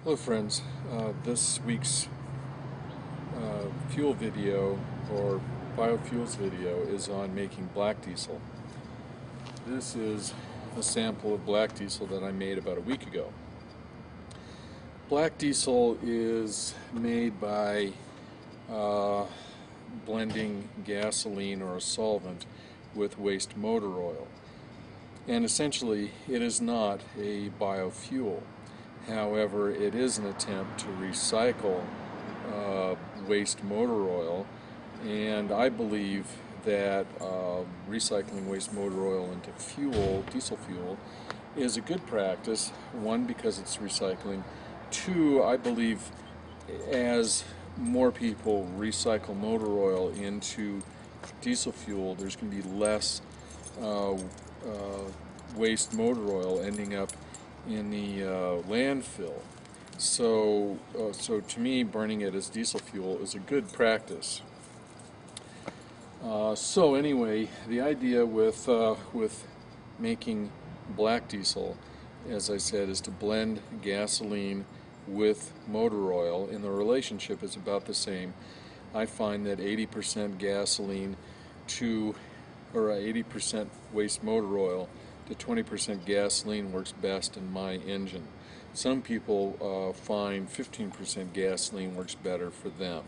Hello friends, this week's fuel video or biofuels video is on making black diesel. This is a sample of black diesel that I made about a week ago. Black diesel is made by blending gasoline or a solvent with waste motor oil, and essentially it is not a biofuel. However, it is an attempt to recycle waste motor oil, and I believe that recycling waste motor oil into fuel, diesel fuel, is a good practice. One, because it's recycling. Two, I believe as more people recycle motor oil into diesel fuel, there's going to be less waste motor oil ending up in the landfill. So to me, burning it as diesel fuel is a good practice. So anyway, the idea with making black diesel, as I said, is to blend gasoline with motor oil, and the relationship is about the same. I find that 80% gasoline to, or 80% waste motor oil to 20% gasoline works best in my engine. Some people find 15% gasoline works better for them.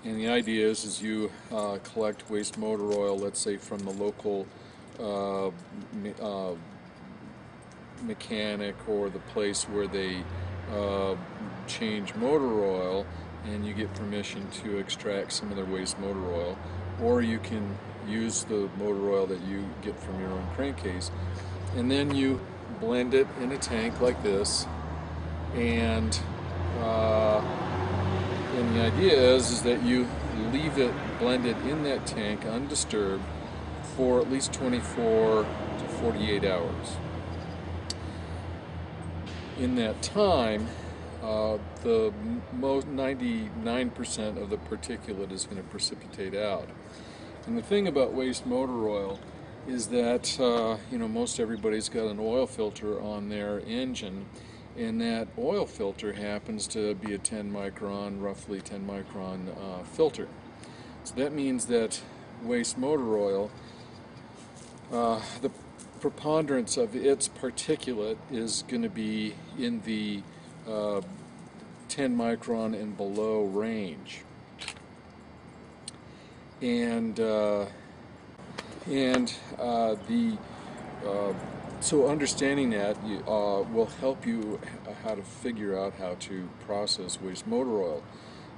And the idea is you collect waste motor oil, let's say from the local mechanic or the place where they change motor oil, and you get permission to extract some of their waste motor oil, or you can use the motor oil that you get from your own crankcase, and then you blend it in a tank like this, and the idea is that you leave it blended in that tank undisturbed for at least 24 to 48 hours. In that time, the most 99% of the particulate is going to precipitate out. And the thing about waste motor oil is that most everybody's got an oil filter on their engine, and that oil filter happens to be a 10 micron, roughly 10 micron filter. So that means that waste motor oil, the preponderance of its particulate is going to be in the 10 micron and below range. So understanding that will help you how to figure out how to process waste motor oil,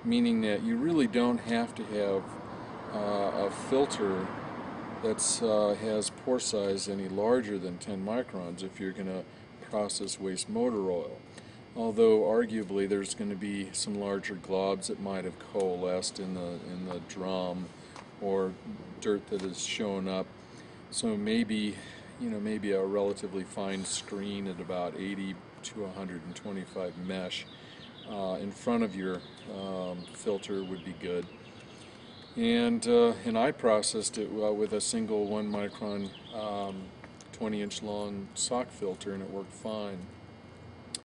meaning that you really don't have to have a filter that has pore size any larger than 10 microns if you're going to process waste motor oil. Although arguably there's going to be some larger globs that might have coalesced in the drum or dirt that has shown up. So maybe a relatively fine screen at about 80 to 125 mesh in front of your filter would be good. And I processed it with a single 1 micron 20-inch long sock filter, and it worked fine.